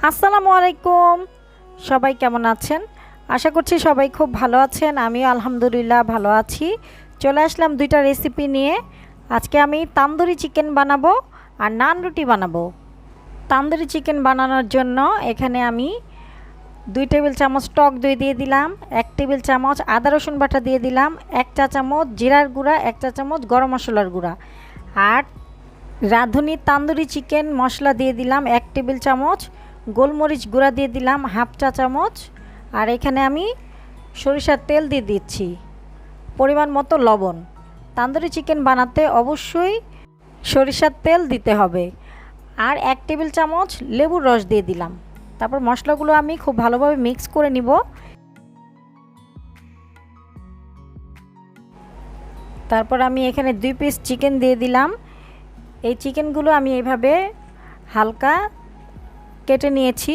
আসসালামু আলাইকুম। সবাই কেমন আছেন? আশা করছি সবাই খুব ভালো আছেন। আমিও আলহামদুলিল্লাহ ভালো আছি। চলে আসলাম দুইটা রেসিপি নিয়ে। আজকে আমি তান্দুরি চিকেন বানাবো আর নান রুটি বানাবো। তান্দুরি চিকেন বানানোর জন্য এখানে আমি 2 টেবিল চামচ টক দই দিয়ে দিলাম, 1 টেবিল চামচ আদা রসুন বাটা দিয়ে দিলাম, 1 চা চামচ জিরার গুঁড়া, 1 চা চামচ গরম মশলার গুঁড়া আর রাঁধুনি তান্দুরি চিকেন মশলা দিয়ে দিলাম 1 টেবিল চামচ, গোলমরিচ গুঁড়া দিয়ে দিলাম 1/2 চা চামচ আর এখানে আমি সরিষার তেল দিয়ে দিচ্ছি, পরিমাণ মতো লবণ। তান্দুরি চিকেন বানাতে অবশ্যই সরিষার তেল দিতে হবে। আর 1 টেবিল চামচ লেবুর রস দিয়ে দিলাম। তারপর মশলাগুলো আমি খুব ভালোভাবে মিক্স করে নিব। তারপর আমি এখানে 2 পিস চিকেন দিয়ে দিলাম। এই চিকেনগুলো আমি এইভাবে হালকা কেটে নিয়েছি,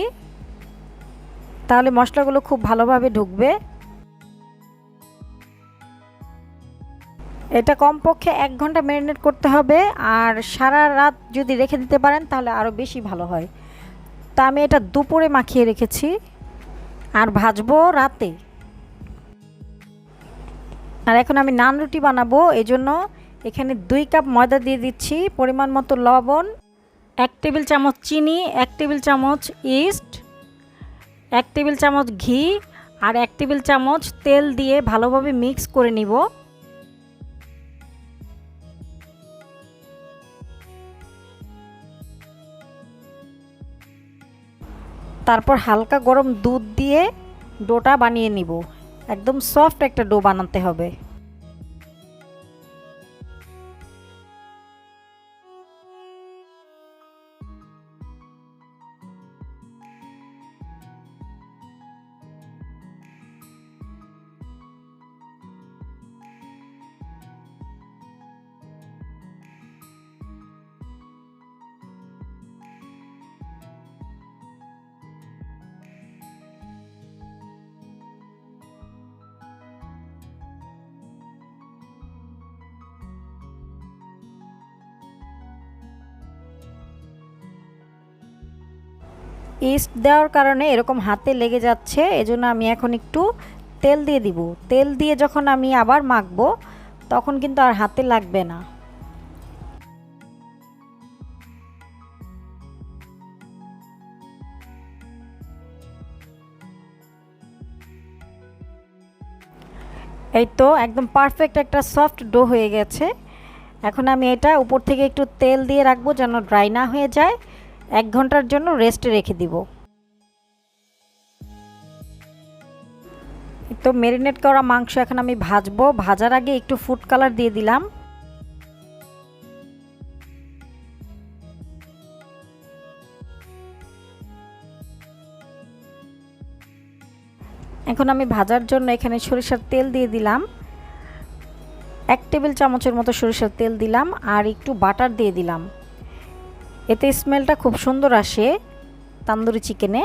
তাহলে মশলাগুলো খুব ভালোভাবে ঢুকবে। এটা কমপক্ষে 1 ঘন্টা ম্যারিনেট করতে হবে, আর সারা রাত যদি রেখে দিতে পারেন তাহলে আরও বেশি ভালো হয়। তা আমি এটা দুপুরে মাখিয়ে রেখেছি আর ভাজবো রাতে। আর এখন আমি নান রুটি বানাবো, এজন্য এখানে 2 কাপ ময়দা দিয়ে দিচ্ছি, পরিমাণ মতো লবণ, 1 টেবিল চামচ চিনি, 1 টেবিল চামচ ইস্ট, 1 টেবিল চামচ ঘি আর 1 টেবিল চামচ তেল দিয়ে ভালোভাবে মিক্স করে নিব। তারপর হালকা গরম দুধ দিয়ে ডোটা বানিয়ে নিব। একদম সফট একটা ডো বানাতে হবে। ইস্ট দেওয়ার কারণে এরকম হাতে লেগে যাচ্ছে, এজন্য আমি এখন একটু তেল দিয়ে দিব। তেল দিয়ে যখন আমি আবার মাখবো তখন কিন্তু আর হাতে লাগবে না। এই তো একদম পারফেক্ট একটা সফট ডো হয়ে গেছে। এখন আমি এটা উপর থেকে একটু তেল দিয়ে রাখবো যেন ড্রাই না হয়ে যায়। 1 ঘন্টার জন্য রেস্টে রেখে দিব। তো ম্যারিনেট করা মাংস এখন আমি ভাজবো। ভাজার আগে একটু ফুড কালার দিয়ে দিলাম। এখন আমি ভাজার জন্য এখানে সরিষার তেল দিয়ে দিলাম, 1 টেবিল চামচের মতো সরিষার তেল দিলাম আর একটু বাটার দিয়ে দিলাম। এতে স্মেলটা খুব সুন্দর আসে তান্দুরি চিকেনে।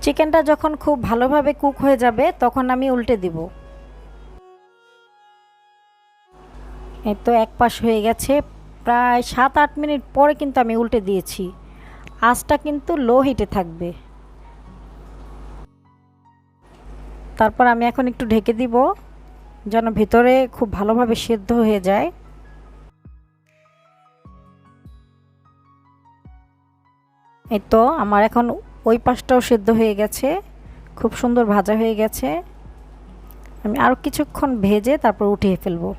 চিকেনটা যখন খুব ভালোভাবে কুক হয়ে যাবে তখন আমি উল্টে দিব। এই তো এক পাশ হয়ে গেছে। প্রায় 7-8 মিনিট পরে কিন্তু আমি উল্টে দিয়েছি। আঁচটা কিন্তু লো হিটে থাকবে। তারপর আমি এখন একটু ঢেকে দিব যেন ভেতরে খুব ভালোভাবে সেদ্ধ হয়ে যায়। এই তো আমার এখন ওই পাশটাও সেদ্ধ হয়ে গেছে, খুব সুন্দর ভাজা হয়ে গেছে। আমি আরও কিছুক্ষণ ভেজে তারপর উঠিয়ে ফেলবো।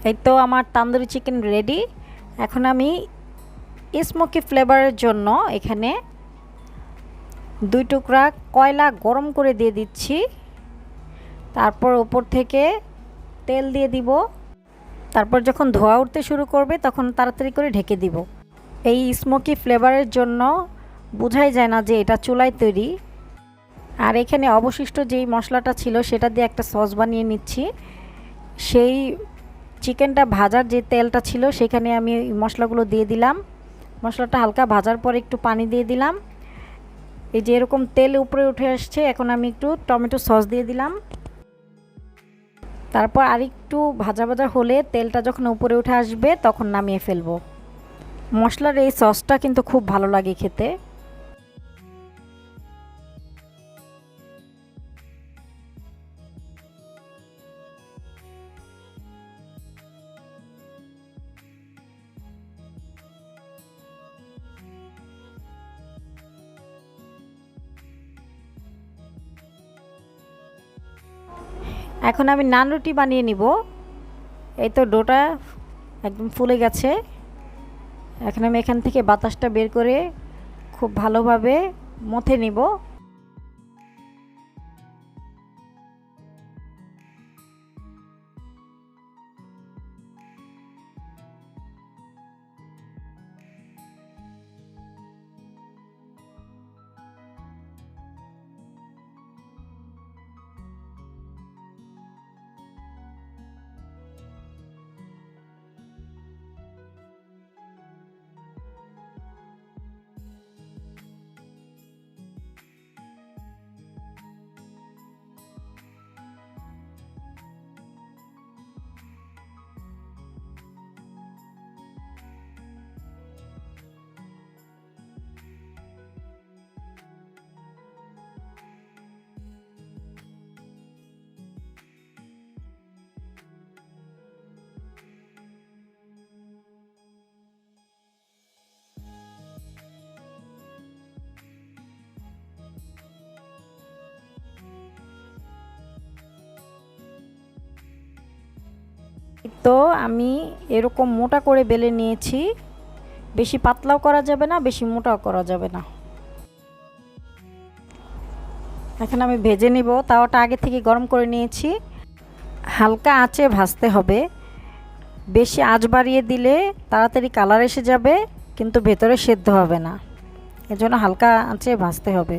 এই তো আমার তান্দুরি চিকেন রেডি। এখন আমি স্মোকি ফ্লেভারের জন্য এখানে 2 টুকরা কয়লা গরম করে দিয়ে দিচ্ছি। তারপর উপর থেকে তেল দিয়ে দিব। তারপর যখন ধোঁয়া উঠতে শুরু করবে তখন তাড়াতাড়ি করে ঢেকে দিব। এই স্মোকি ফ্লেভারের জন্য বোঝাই যায় না যে এটা চুলায় তৈরি, আর এখানে অবশিষ্ট যেই মশলাটা ছিল সেটা দিয়ে একটা সস বানিয়ে নিচ্ছি। সেই চিকেনটা ভাজার যে তেলটা ছিল সেখানে আমি মশলাগুলো দিয়ে দিলাম। মশলাটা হালকা ভাজার পর একটু পানি দিয়ে দিলাম। এই যে এরকম তেল উপরে উঠে আসছে, এখন আমি একটু টমেটো সস দিয়ে দিলাম। তারপর আরেকটু ভাজা ভাজা হলে তেলটা যখন উপরে উঠে আসবে তখন নামিয়ে ফেলবো। মশলার এই সসটা কিন্তু খুব ভালো লাগে খেতে। এখন আমি নান রুটি বানিয়ে নিব। এই তো ডোটা একদম ফুলে গেছে। এখন আমি এখান থেকে বাতাসটা বের করে খুব ভালোভাবে মথে নিব। তো আমি এরকম মোটা করে বেলে নিয়েছি। বেশি পাতলাও করা যাবে না, বেশি মোটাও করা যাবে না। এখন আমি ভেজে নিব। তাওয়াটা আগে থেকে গরম করে নিয়েছি। হালকা আঁচে ভাজতে হবে। বেশি আঁচ বাড়িয়ে দিলে তাড়াতাড়ি কালার এসে যাবে, কিন্তু ভেতরে সেদ্ধ হবে না। এজন্য হালকা আঁচে ভাজতে হবে।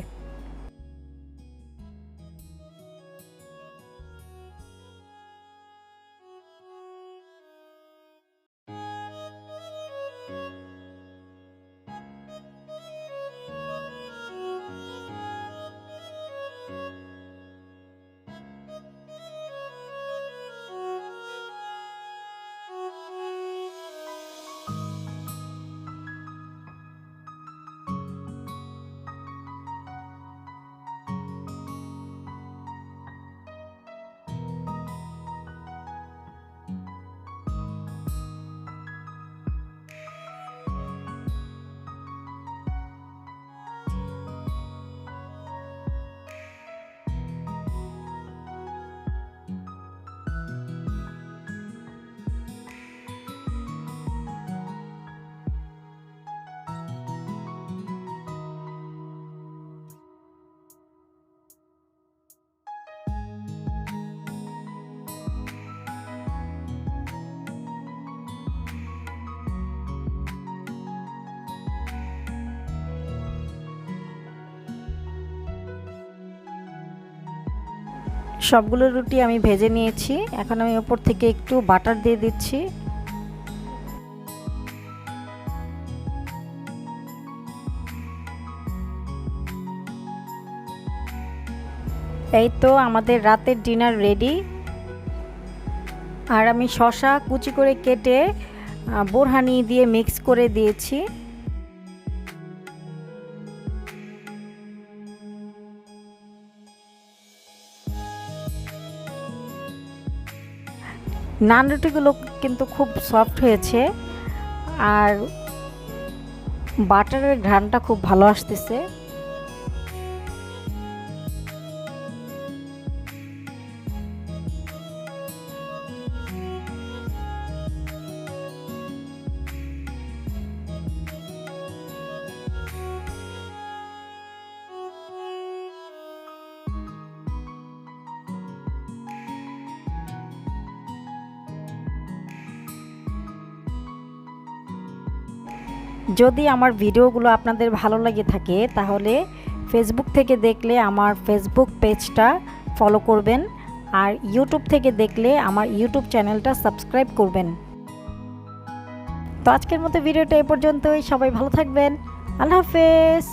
সবগুলো রুটি আমি ভেজে নিয়েছি। এখন আমি উপর থেকে একটু বাটার দিয়ে দিচ্ছি। এই তো আমাদের রাতের ডিনার রেডি। আর আমি শসা কুচি করে কেটে বোরহানি দিয়ে মিক্স করে দিয়েছি। নান রুটিগুলো কিন্তু খুব সফট হয়েছে, আর বাটারের ঘ্রাণটা খুব ভালো আসতেছে। যদি আমার ভিডিওগুলো আপনাদের ভালো লেগে থাকে তাহলে ফেসবুক থেকে দেখলে আমার ফেসবুক পেজটা ফলো করবেন, আর ইউটিউব থেকে দেখলে আমার ইউটিউব চ্যানেলটা সাবস্ক্রাইব করবেন। তো আজকের মতো ভিডিওটা এ পর্যন্তই। সবাই ভালো থাকবেন। আল্লাহ হাফেজ।